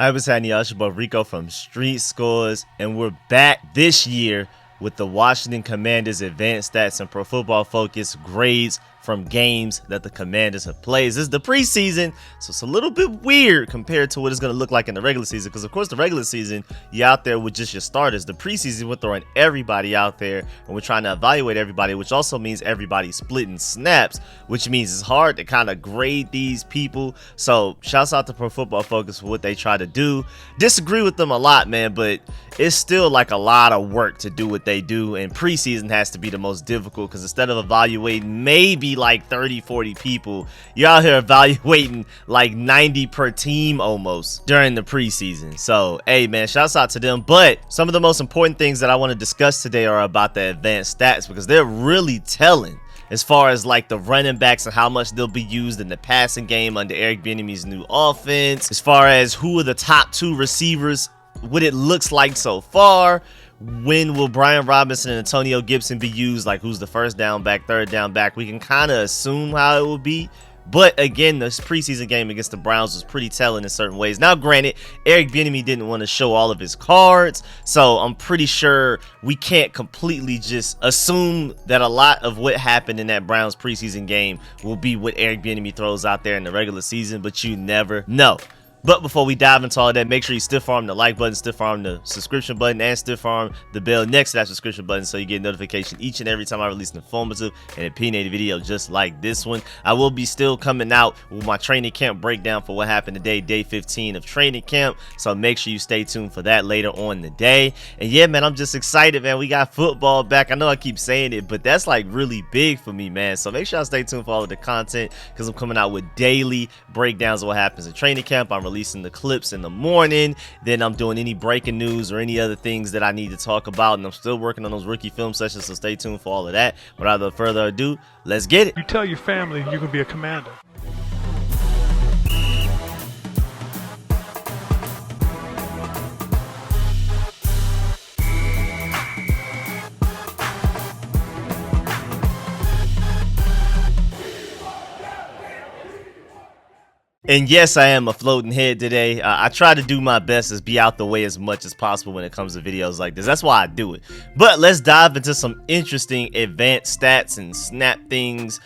I was having y'all, boy Rico from Street Scores, and we're back this year with the Washington Commanders advanced stats and pro football focus grades from games that the Commanders have played. This is the preseason, so it's a little bit weird compared to what it's going to look like in the regular season, because of course the regular season you're out there with just your starters. The preseason we're throwing everybody out there and we're trying to evaluate everybody, which also means everybody's splitting snaps, which means it's hard to kind of grade these people. So shouts out to Pro Football Focus for what they try to do. Disagree with them a lot, man, but it's still like a lot of work to do what they do, and preseason has to be the most difficult because instead of evaluating maybe like 30-40 people, you're out here evaluating like 90 per team almost during the preseason. So hey man, shouts out to them. But some of the most important things that I want to discuss today are about the advanced stats, because they're really telling as far as like the running backs and how much they'll be used in the passing game under Eric Bieniemy's new offense, as far as who are the top 2 receivers, what it looks like so far. When will Brian Robinson and Antonio Gibson be used? Like, who's the first down back, third down back? We can kind of assume how it will be. But again, this preseason game against the Browns was pretty telling in certain ways. Now, granted, Eric Bieniemy didn't want to show all of his cards, so I'm pretty sure we can't completely just assume that a lot of what happened in that Browns preseason game will be what Eric Bieniemy throws out there in the regular season, but you never know. But before we dive into all that, make sure you stiff arm the like button, stiff arm the subscription button, and stiff arm the bell next to that subscription button so you get notification each and every time I release an informative and opinionated video just like this one. I will be still coming out with my training camp breakdown for what happened today, day 15 of training camp. So make sure you stay tuned for that later on the day. And yeah, man, I'm just excited, man. We got football back. I know I keep saying it, but that's like really big for me, man. So make sure I stay tuned for all of the content, because I'm coming out with daily breakdowns of what happens in training camp. I'm releasing the clips in the morning, then I'm doing any breaking news or any other things that I need to talk about, and I'm still working on those rookie film sessions, so stay tuned for all of that. Without further ado, let's get it. You tell your family you're gonna be a commander. And yes, I am a floating head today. I try to do my best as be out the way as much as possible when it comes to videos like this. That's why I do it. But let's dive into some interesting advanced stats and snap things.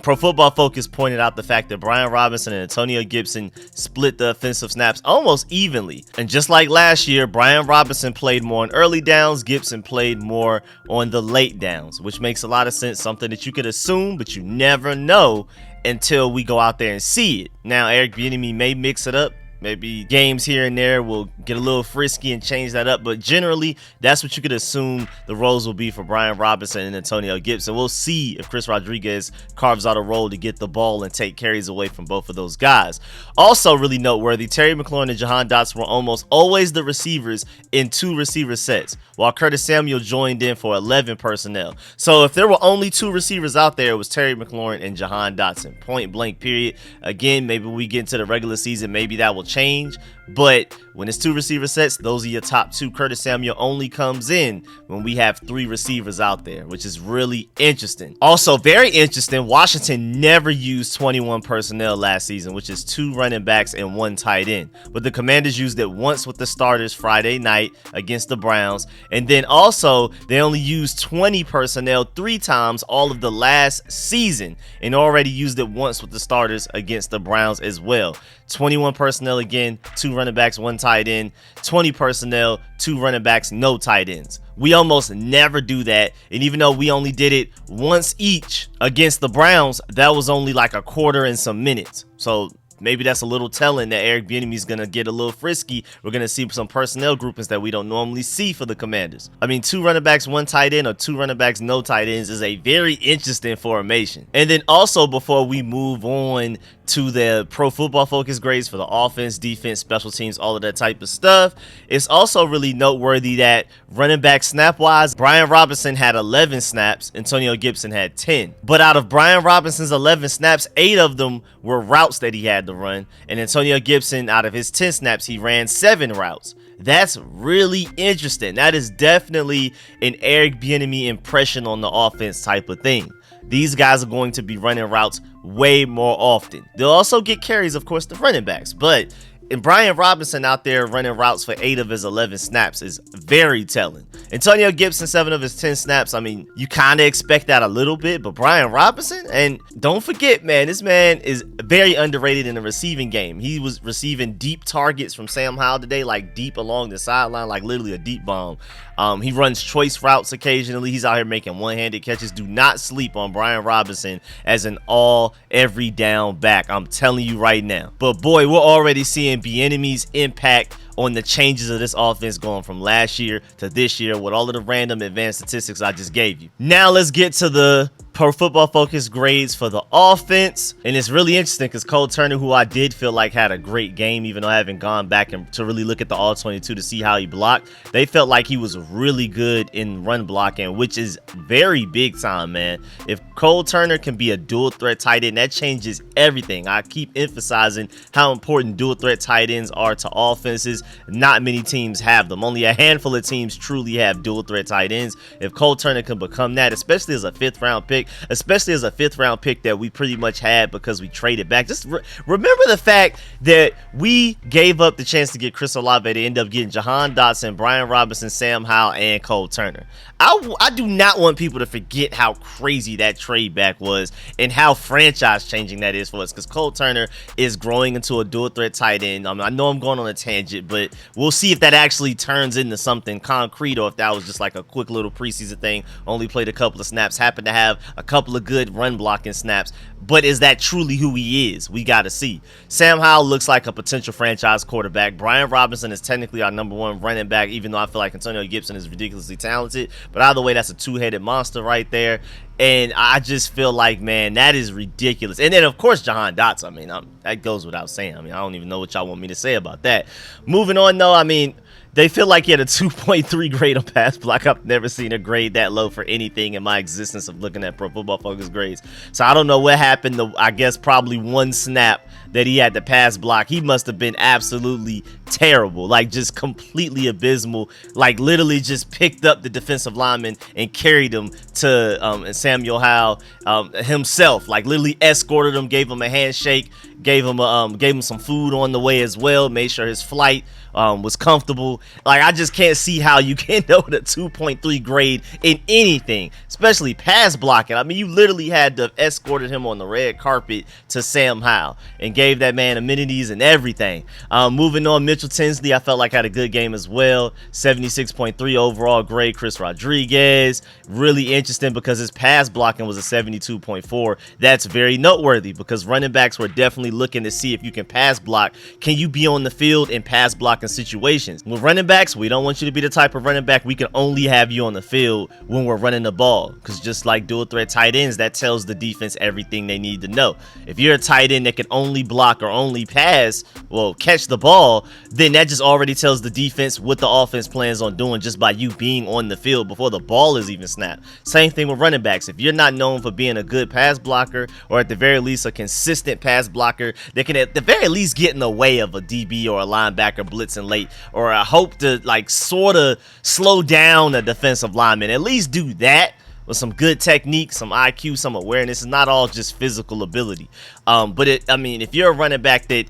Pro Football Focus pointed out the fact that Brian Robinson and Antonio Gibson split the offensive snaps almost evenly. And just like last year, Brian Robinson played more on early downs, Gibson played more on the late downs, which makes a lot of sense, something that you could assume, but you never know until we go out there and see it. Now, Eric Bieniemy may mix it up. Maybe games here and there will get a little frisky and change that up, but generally that's what you could assume the roles will be for Brian Robinson and Antonio Gibson. We'll see if Chris Rodriguez carves out a role to get the ball and take carries away from both of those guys. Also really noteworthy, Terry McLaurin and Jahan Dotson were almost always the receivers in 2 receiver sets, while Curtis Samuel joined in for 11 personnel. So if there were only 2 receivers out there, it was Terry McLaurin and Jahan Dotson, point blank period. Again, maybe when we get into the regular season, maybe that will change, but when it's 2 receiver sets, those are your top 2. Curtis Samuel only comes in when we have 3 receivers out there, which is really interesting. Also very interesting, Washington never used 21 personnel last season, which is 2 running backs and 1 tight end, but the Commanders used it once with the starters Friday night against the Browns, and then also they only used 20 personnel 3 times all of the last season, and already used it once with the starters against the Browns as well. 21 personnel again, 2 running backs, 1 tight end, 20 personnel, 2 running backs, no tight ends. We almost never do that, and even though we only did it once each against the Browns, that was only like a quarter and some minutes. So maybe that's a little telling that Eric Bieniemy is going to get a little frisky. We're going to see some personnel groupings that we don't normally see for the Commanders. I mean, 2 running backs, 1 tight end, or 2 running backs, no tight ends is a very interesting formation. And then also, before we move on to the Pro Football Focus grades for the offense, defense, special teams, all of that type of stuff, it's also really noteworthy that running back snap wise, Brian Robinson had 11 snaps, Antonio Gibson had 10. But out of Brian Robinson's 11 snaps, 8 of them were routes that he had to run, and Antonio Gibson, out of his 10 snaps, he ran 7 routes. That's really interesting. That is definitely an Eric Bieniemy impression on the offense type of thing. These guys are going to be running routes way more often. They'll also get carries, of course, the running backs, but And Brian Robinson out there running routes for 8 of his 11 snaps is very telling. Antonio Gibson, 7 of his 10 snaps. I mean, you kind of expect that a little bit, but Brian Robinson, and don't forget, man, this man is very underrated in the receiving game. He was receiving deep targets from Sam Howell today, like deep along the sideline, like literally a deep bomb. He runs choice routes occasionally. He's out here making one-handed catches. Do not sleep on Brian Robinson as an all every down back. I'm telling you right now. But boy, we're already seeing BIENIEMY's impact on the changes of this offense going from last year to this year with all of the random advanced statistics I just gave you. Now let's get to the Pro Football Focus grades for the offense. And it's really interesting because Cole Turner, who I did feel like had a great game, even though I haven't gone back and to really look at the all 22 to see how he blocked, they felt like he was really good in run blocking, which is very big time, man. If Cole Turner can be a dual threat tight end, that changes everything. I keep emphasizing how important dual threat tight ends are to offenses. Not many teams have them. Only a handful of teams truly have dual threat tight ends. If Cole Turner can become that, especially as a 5th round pick, that we pretty much had because we traded back. Just remember the fact that we gave up the chance to get Chris Olave to end up getting Jahan Dotson, Brian Robinson, Sam Howell, and Cole Turner. I do not want people to forget how crazy that trade back was and how franchise changing that is for us, because Cole Turner is growing into a dual threat tight end. I know I'm going on a tangent, but we'll see if that actually turns into something concrete or if that was just like a quick little preseason thing. Only played a couple of snaps, happened to have a couple of good run blocking snaps, but is that truly who he is? We got to see. Sam Howell looks like a potential franchise quarterback. Brian Robinson is technically our #1 running back, even though I feel like Antonio Gibson is ridiculously talented. But either way, that's a two-headed monster right there. And I just feel like, man, that is ridiculous. And then, of course, Jahan Dotson. I mean, that goes without saying. I mean, I don't even know what y'all want me to say about that. Moving on, though, I mean, they feel like he had a 2.3 grade on pass block. I've never seen a grade that low for anything in my existence of looking at Pro Football Focus grades. So I don't know what happened. I guess probably one snap that he had to pass block. He must have been absolutely terrible, like just completely abysmal. Like literally just picked up the defensive lineman and carried him to Samuel Howell himself. Like literally escorted him, gave him a handshake, gave him some food on the way as well. Made sure his flight was comfortable. Like I just can't see how you can know the 2.3 grade in anything, especially pass blocking. I mean, you literally had to escorted him on the red carpet to Sam Howell and gave that man amenities and everything. Moving on, Mitchell Tinsley, I felt like had a good game as well. 76.3 overall grade. Chris Rodriguez, really interesting because his pass blocking was a 72.4. That's very noteworthy because running backs were definitely looking to see if you can pass block. Can you be on the field and pass block in situations? With running backs, we don't want you to be the type of running back we can only have you on the field when we're running the ball, because just like dual threat tight ends, that tells the defense everything they need to know. If you're a tight end that can only block or only pass, well, catch the ball, then that just already tells the defense what the offense plans on doing just by you being on the field before the ball is even snapped. Same thing with running backs. If you're not known for being a good pass blocker, or at the very least a consistent pass blocker that can at the very least get in the way of a DB or a linebacker blitzing late, or I hope to like sort of slow down a defensive lineman, at least do that with some good technique, some IQ, some awareness. It's not all just physical ability. But I mean, if you're a running back that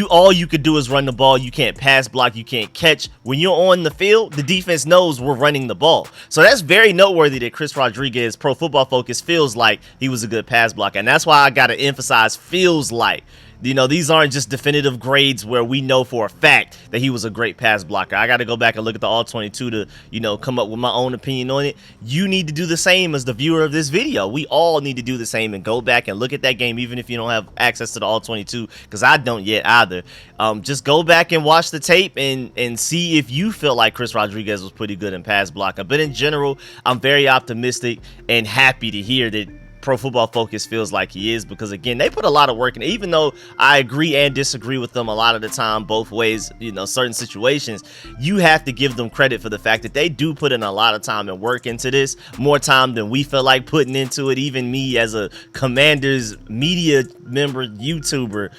all you could do is run the ball, you can't pass block, you can't catch. When you're on the field, the defense knows we're running the ball. So that's very noteworthy that Chris Rodriguez, Pro Football Focus, feels like he was a good pass blocker. And that's why I got to emphasize feels like. You know, these aren't just definitive grades where we know for a fact that he was a great pass blocker. I got to go back and look at the all 22 to, you know, come up with my own opinion on it. You need to do the same as the viewer of this video. We all need to do the same and go back and look at that game, even if you don't have access to the all 22, because I don't yet either. Just go back and watch the tape and see if you feel like Chris Rodriguez was pretty good in pass blocking. But in general, I'm very optimistic and happy to hear that Pro Football Focus feels like he is, because again, they put a lot of work in. Even though I agree and disagree with them a lot of the time, both ways, you know, certain situations, you have to give them credit for the fact that they do put in a lot of time and work into this, more time than we feel like putting into it. Even me as a Commanders media member, YouTuber,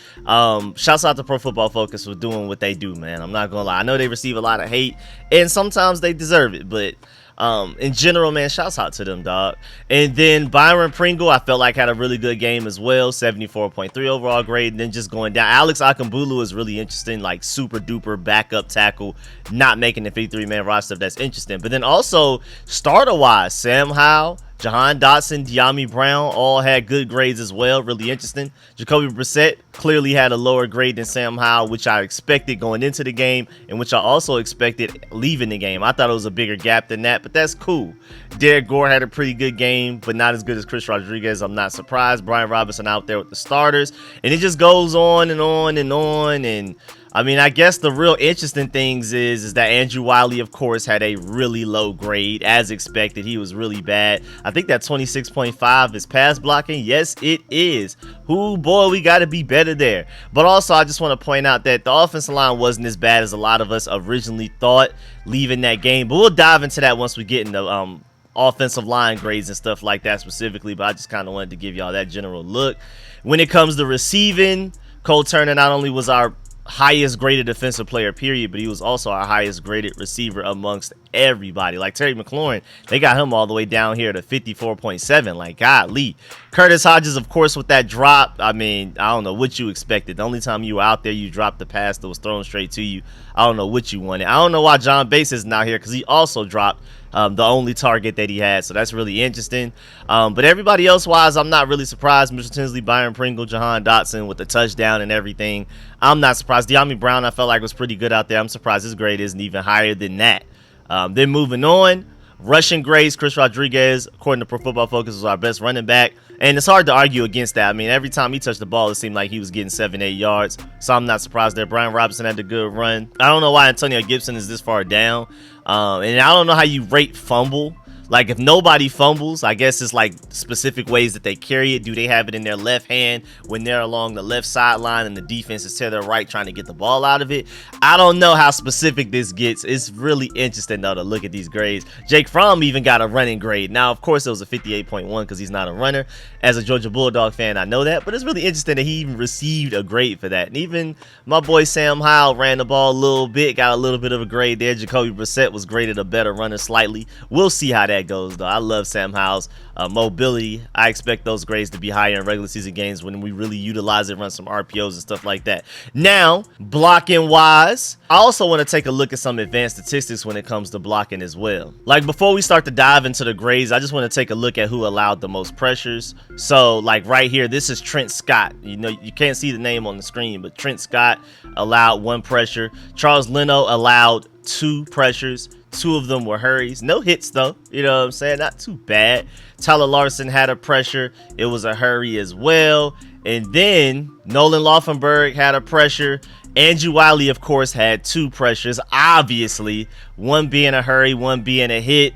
shouts out to Pro Football Focus for doing what they do, man. I'm not gonna lie, I know they receive a lot of hate and sometimes they deserve it, but In general, man, shouts out to them, dog. And then Byron Pringle, I felt like had a really good game as well, 74.3 overall grade. And then just going down, Alex Akambulu is really interesting, like super duper backup tackle, not making the 53-man roster. That's interesting. But then also starter wise, Sam Howell, Jahan Dotson, De'Ami Brown all had good grades as well. Really interesting. Jacoby Brissett clearly had a lower grade than Sam Howell, which I expected going into the game and which I also expected leaving the game. I thought it was a bigger gap than that, but that's cool. Derek Gore had a pretty good game, but not as good as Chris Rodriguez. I'm not surprised. Brian Robinson out there with the starters. And it just goes on and on and on. And I mean, I guess the real interesting things is that Andrew Wiley, of course, had a really low grade. As expected, he was really bad. I think that 26.5 is pass blocking. Yes, it is. Ooh, boy, we got to be better there. But also, I just want to point out that the offensive line wasn't as bad as a lot of us originally thought leaving that game. But we'll dive into that once we get into offensive line grades and stuff like that specifically. But I just kind of wanted to give y'all that general look. When it comes to receiving, Cole Turner not only was our highest graded defensive player period, but he was also our highest graded receiver amongst everybody. Like Terry McLaurin, they got him all the way down here to 54.7. Like, golly. Curtis Hodges, of course, with that drop, I mean, I don't know what you expected. The only time you were out there, you dropped the pass that was thrown straight to you. I don't know what you wanted. I don't know why John Bates isn't out here, because he also dropped the only target that he had, so that's really interesting. But everybody else wise, I'm not really surprised. Mr. Tinsley, Byron Pringle, Jahan Dotson with the touchdown and everything. I'm not surprised. De'Ami Brown, I felt like was pretty good out there. I'm surprised his grade isn't even higher than that. Then moving on, rushing grades, Chris Rodriguez, according to Pro Football Focus, was our best running back. And it's hard to argue against that. I mean, every time he touched the ball, it seemed like he was getting 7-8 yards. So I'm not surprised there. Brian Robinson had a good run. I don't know why Antonio Gibson is this far down. And I don't know how you rate fumble. Like, if nobody fumbles, I guess it's like specific ways that they carry it. Do they have it in their left hand when they're along the left sideline and the defense is to their right trying to get the ball out of it? I don't know how specific this gets. It's really interesting, though, to look at these grades. Jake Fromm even got a running grade. Now, of course, it was a 58.1 because he's not a runner. As a Georgia Bulldog fan, I know that. But it's really interesting that he even received a grade for that. And even my boy Sam Howell ran the ball a little bit, got a little bit of a grade there. Jacoby Brissett was graded a better runner slightly. We'll see how that goes, though. I love Sam Howell's mobility. I expect those grades to be higher in regular season games when we really utilize it, run some RPOs and stuff like that. Now, blocking wise, I also want to take a look at some advanced statistics when it comes to blocking as well. Like, before we start to dive into the grades, I just want to take a look at who allowed the most pressures. So, like right here, this is Trent Scott. You know, you can't see the name on the screen, but Trent Scott allowed 1 pressure. Charles Leno allowed 2 pressures. 2 of them were hurries. No hits, though. You know what I'm saying? Not too bad. Tyler Larson had a pressure. It was a hurry as well. And then Nolan Laufenberg had a pressure. Andrew Wiley, of course, had 2 pressures. Obviously, 1 being a hurry, 1 being a hit,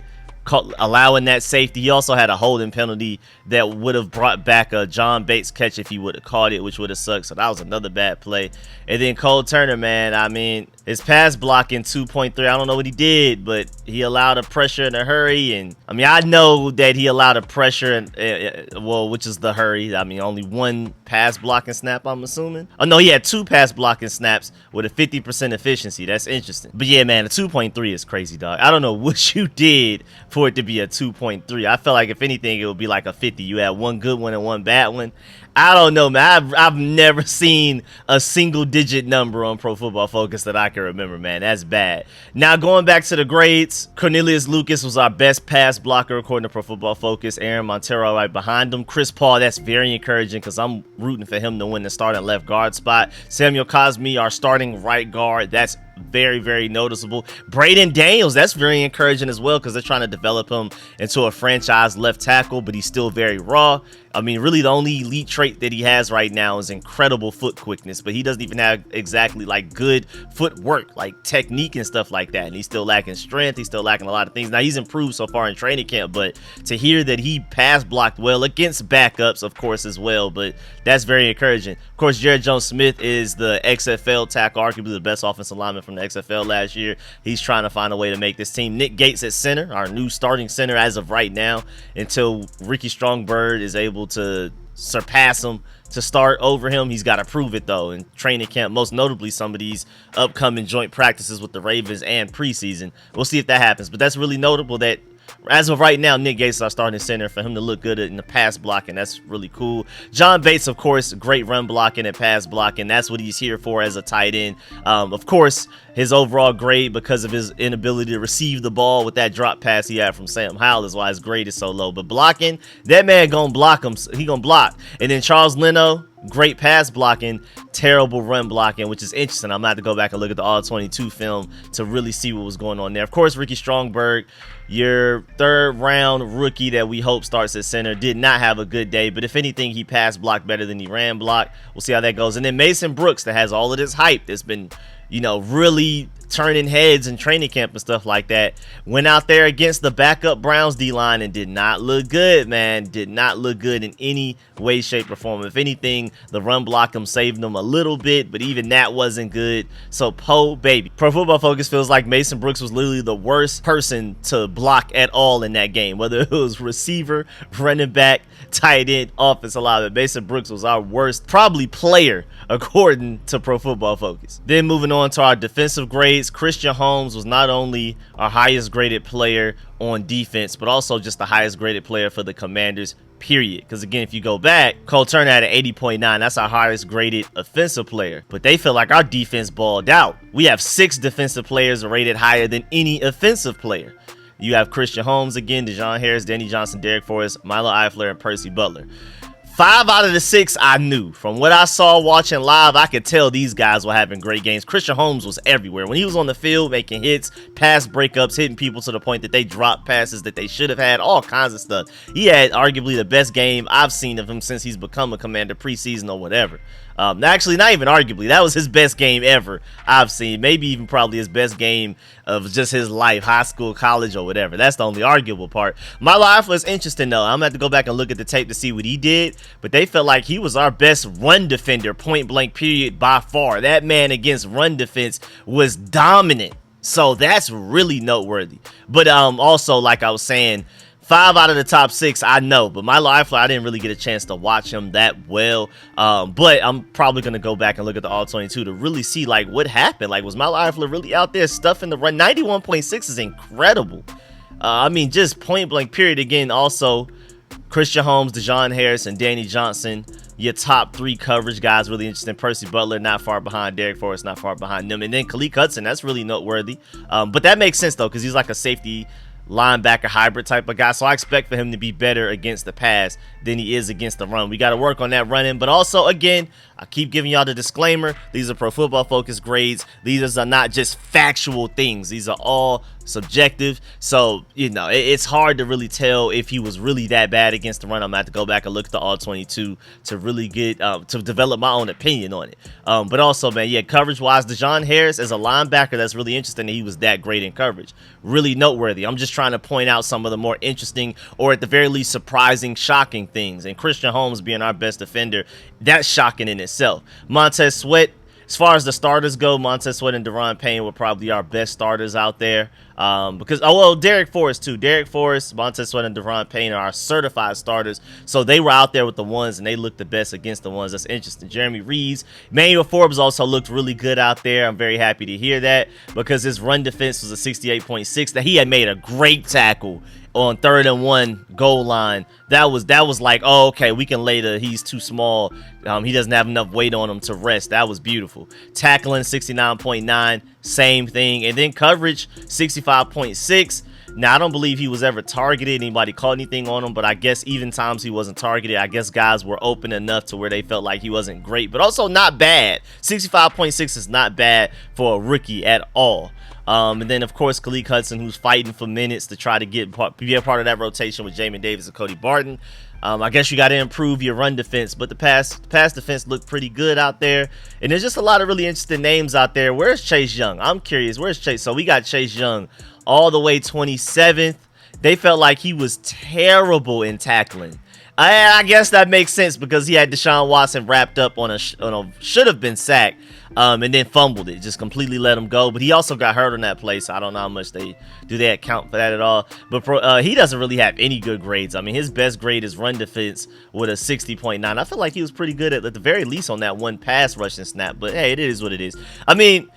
allowing that safety. He also had a holding penalty that would have brought back a John Bates catch if he would have caught it, which would have sucked. So that was another bad play. And then Cole Turner, man, I mean, his pass blocking 2.3. I don't know what he did, but he allowed a pressure and a hurry. And I mean, I know that he allowed a pressure and well, which is the hurry. I mean, only 1 pass blocking snap, I'm assuming. Oh no, he had 2 pass blocking snaps with a 50% efficiency. That's interesting. But yeah, man, a 2.3 is crazy, dog. I don't know what you did for it to be a 2.3. I felt like if anything, it would be like a 50. You had 1 good one and 1 bad one. I don't know, man. I've never seen a single digit number on Pro Football Focus that I can remember, man. That's bad. Now, going back to the grades, Cornelius Lucas was our best pass blocker according to Pro Football Focus. Aaron Montero right behind him. Chris Paul, that's very encouraging because I'm rooting for him to win the starting left guard spot. Samuel Cosme, our starting right guard. That's very, very noticeable. Braden Daniels, that's very encouraging as well because they're trying to develop him into a franchise left tackle, but he's still very raw. I mean, really the only elite trait that he has right now is incredible foot quickness, but he doesn't even have exactly like good footwork, like technique and stuff like that. And he's still lacking strength. He's still lacking a lot of things. Now, he's improved so far in training camp, but to hear that he pass blocked well against backups, of course, as well, but that's very encouraging. Of course, Jared Jones-Smith is the XFL tackle, arguably the best offensive lineman from the XFL last year. He's trying to find a way to make this team. Nick Gates at center, our new starting center as of right now, until Ricky Strongbird is able to surpass him to start over him. He's got to prove it, though, in training camp, most notably some of these upcoming joint practices with the Ravens and preseason. We'll see if that happens, but that's really notable that as of right now, Nick Gates is our starting center. For him to look good in the pass blocking, that's really cool. John Bates, of course, great run blocking and pass blocking. That's what he's here for as a tight end. Of course, his overall grade, because of his inability to receive the ball with that drop pass he had from Sam Howell, is why his grade is so low. But blocking, that man gonna block him. He gonna block. And then Charles Leno, great pass blocking, terrible run blocking, which is interesting. I'm gonna have to go back and look at the all-22 film to really see what was going on there. Of course, Ricky Strongberg, your third-round rookie that we hope starts at center, did not have a good day, but if anything, he pass blocked better than he ran block. We'll see how that goes. And then Mason Brooks, that has all of this hype that's been, you know, really turning heads in training camp and stuff like that, went out there against the backup Browns D-line and did not look good, man. Did not look good in any way, shape, or form. If anything, the run block him saved him a little bit, but even that wasn't good. So, baby. Pro Football Focus feels like Mason Brooks was literally the worst person to block at all in that game, whether it was receiver, running back, tight end, offensive lineman. Mason Brooks was our worst, probably player, according to Pro Football Focus. Then moving on to our defensive grades, Christian Holmes was not only our highest graded player on defense, but also just the highest graded player for the Commanders, period. Because again, if you go back, Cole Turner had an 80.9. That's our highest graded offensive player. But they feel like our defense balled out. We have 6 defensive players rated higher than any offensive player. You have Christian Holmes again, Dejon Harris, Danny Johnson, Derek Forrest, Milo Eifler, and Percy Butler. 5 out of the 6 I knew. From what I saw watching live, I could tell these guys were having great games. Christian Holmes was everywhere. When he was on the field, making hits, pass breakups, hitting people to the point that they dropped passes that they should have had, all kinds of stuff. He had arguably the best game I've seen of him since he's become a Commander preseason or whatever. Actually, not even arguably. That was his best game ever I've seen. Maybe even probably his best game of just his life, high school, college, or whatever. That's the only arguable part. Milo Eifler is interesting, though. I'm going to have to go back and look at the tape to see what he did, but they felt like he was our best run defender, point blank period, by far. That man against run defense was dominant. So that's really noteworthy. But also, like I was saying, 5 out of the top 6, I know, but Milo Eifler, I didn't really get a chance to watch him that well. But I'm probably going to go back and look at the all-22 to really see, like, what happened. Like, was Milo Eifler really out there stuffing the run? 91.6 is incredible. I mean, just point-blank period. Again, also, Christian Holmes, Dejon Harris, and Danny Johnson, your top 3 coverage guys, really interesting. Percy Butler, not far behind. Derek Forrest, not far behind them. And then Khaleke Hudson, that's really noteworthy. But that makes sense, though, because he's like a safety linebacker hybrid type of guy, so I expect for him to be better against the pass than he is against the run. We got to work on that running, but also, again, I keep giving y'all the disclaimer, these are Pro Football Focus grades. These are not just factual things. These are all subjective, so you know it's hard to really tell if he was really that bad against the run. I'm gonna have to go back and look at the all-22 to really get to develop my own opinion on it. But also, man, yeah, coverage wise, Dejon Harris as a linebacker, that's really interesting that he was that great in coverage. Really noteworthy. I'm just trying to point out some of the more interesting, or at the very least surprising, shocking things. And Christian Holmes being our best defender, that's shocking in itself. Montez Sweat, as far as the starters go, Montez Sweat and Daron Payne were probably our best starters out there. Because, Derek Forrest too. Derek Forrest, Montez Sweat, and Daron Payne are our certified starters. So they were out there with the ones, and they looked the best against the ones. That's interesting. Jeremy Reeves, Emmanuel Forbes also looked really good out there. I'm very happy to hear that because his run defense was a 68.6. That he had made a great tackle on 3rd and 1 goal line. That was like, oh, okay, we can lay the he's too small. He doesn't have enough weight on him to rest. That was beautiful. Tackling 69.9, same thing. And then coverage 65.6. Now, I don't believe he was ever targeted. Anybody caught anything on him, but I guess even times he wasn't targeted, I guess guys were open enough to where they felt like he wasn't great, but also not bad. 65.6 is not bad for a rookie at all. And then, of course, Khaleke Hudson, who's fighting for minutes to try to be a part of that rotation with Jamin Davis and Cody Barton. I guess you got to improve your run defense, but the pass defense looked pretty good out there. And there's just a lot of really interesting names out there. Where's Chase Young? I'm curious. Where's Chase? So we got Chase Young all the way 27th. They felt like he was terrible in tackling. I guess that makes sense because he had Deshaun Watson wrapped up on a should have been sacked, and then fumbled it, just completely let him go. But he also got hurt on that play, so I don't know how much they account for that at all. But he doesn't really have any good grades. I mean, his best grade is run defense with a 60.9. I feel like he was pretty good at the very least on that one pass rushing snap. But hey, it is what it is. I mean,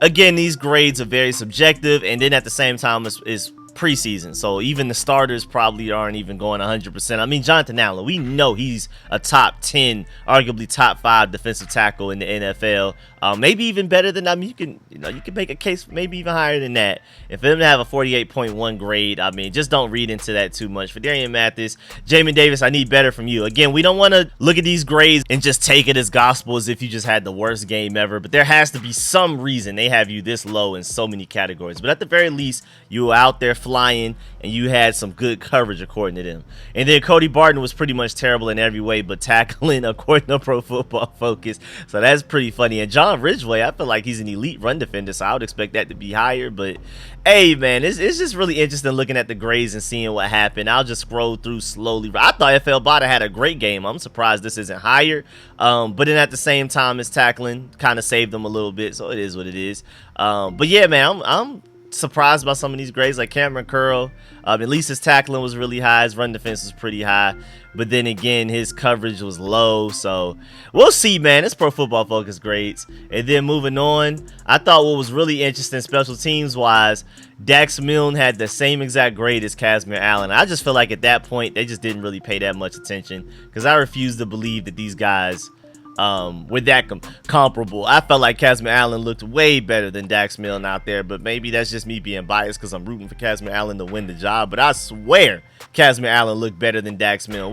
again, these grades are very subjective, and then at the same time, it's preseason, so even the starters probably aren't even going 100%. I mean, Jonathan Allen, we know he's a top 10, arguably top 5 defensive tackle in the NFL. Maybe even better than, I mean, you can make a case maybe even higher than that. And for him to have a 48.1 grade, I mean, just don't read into that too much. For Darian Mathis, Jamin Davis, I need better from you. Again, we don't want to look at these grades and just take it as gospel as if you just had the worst game ever, but there has to be some reason they have you this low in so many categories. But at the very least, you were out there flying and you had some good coverage according to them. And then Cody Barton was pretty much terrible in every way but tackling according to Pro Football Focus, so that's pretty funny. And John Ridgway, I feel like he's an elite run defender, so I would expect that to be higher. But hey man, it's just really interesting looking at the grades and seeing what happened. I'll just scroll through slowly. I thought FL Bada had a great game. I'm surprised this isn't higher, but then at the same time his tackling kind of saved him a little bit, so it is what it is. But yeah man, I'm surprised by some of these grades. Like Cameron Curl, at least his tackling was really high, his run defense was pretty high, but then again his coverage was low, so we'll see man. It's Pro Football Focus grades. And then moving on, I thought what was really interesting special teams wise, Dax Milne had the same exact grade as Casimir Allen. I just feel like at that point they just didn't really pay that much attention, because I refuse to believe that these guys were that comparable. I felt like Casimir Allen looked way better than Dax Milne out there, but maybe that's just me being biased because I'm rooting for Casimir Allen to win the job. But I swear Casimir Allen looked better than Dax Milne.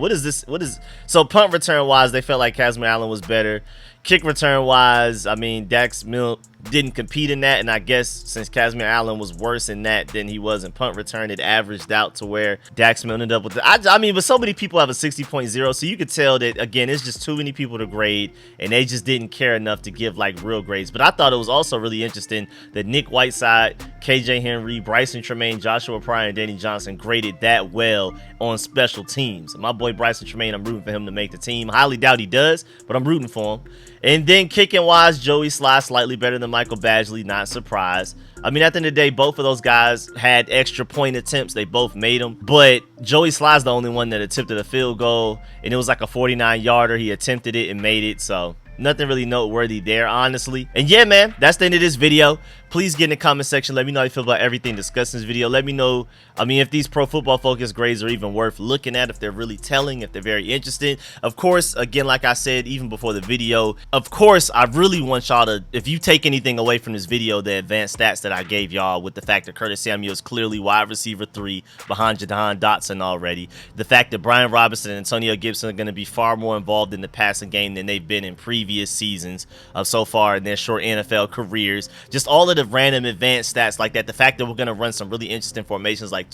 So punt return wise, they felt like Casimir Allen was better. Kick return wise, I mean, Dax Milne didn't compete in that, and I guess since Casimir Allen was worse in that than he was in punt return, it averaged out to where Dax Milne ended up with I mean, but so many people have a 60.0, so you could tell that again it's just too many people to grade, and they just didn't care enough to give like real grades. But I thought it was also really interesting that Nick Whiteside, KJ Henry, Bryson Tremaine, Joshua Pryor, and Danny Johnson graded that well on special teams. My boy Bryson Tremaine, I'm rooting for him to make the team. Highly doubt he does, but I'm rooting for him. And then kicking wise, Joey Sly slightly better than Michael Badgley, not surprised. I mean, at the end of the day, both of those guys had extra point attempts. They both made them. But Joey Sly's the only one that attempted a field goal, and it was like a 49-yarder. He attempted it and made it, so nothing really noteworthy there, honestly. And yeah, man, that's the end of this video. Please get in the comment section. Let me know how you feel about everything discussed in this video. Let me know, I mean, if these Pro Football Focus grades are even worth looking at, if they're really telling, if they're very interesting. Of course, again, like I said, even before the video, of course, I really want y'all to, if you take anything away from this video, the advanced stats that I gave y'all with the fact that Curtis Samuel is clearly wide receiver 3 behind Jahan Dotson already. The fact that Brian Robinson and Antonio Gibson are going to be far more involved in the passing game than they've been in previous seasons so far in their short NFL careers. Just all of the random advanced stats like that. The fact that we're going to run some really interesting formations like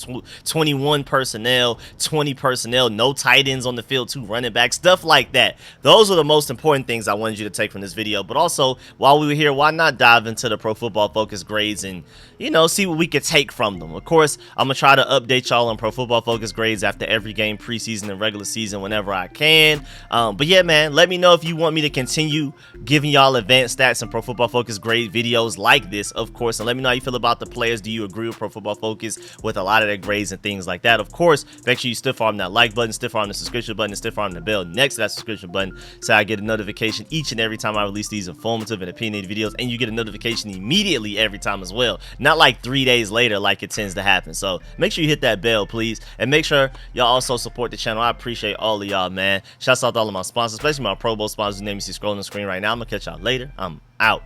21 personnel, 20 personnel, no tight ends on the field, 2 running backs, stuff like that. Those are the most important things I wanted you to take from this video. But also, while we were here, why not dive into the Pro Football Focus grades and, you know, see what we could take from them. Of course, I'm going to try to update y'all on Pro Football Focus grades after every game, preseason and regular season, whenever I can. But yeah, man, let me know if you want me to continue giving y'all advanced stats and Pro Football Focus grade videos like this, of course. And let me know how you feel about the players. Do you agree with Pro Football Focus with a lot of their grades and things like that? Of course, make sure you stiff arm that like button, stiff arm the subscription button, and stiff arm the bell next to that subscription button so I get a notification each and every time I release these informative and opinionated videos, and you get a notification immediately every time as well, not like 3 days later like it tends to happen. So make sure you hit that bell, please, and make sure y'all also support the channel. I appreciate all of y'all, man. Shouts out to all of my sponsors, especially my Pro Bowl sponsors, whose name you see scrolling on the screen right now. I'm gonna catch y'all later. I'm out.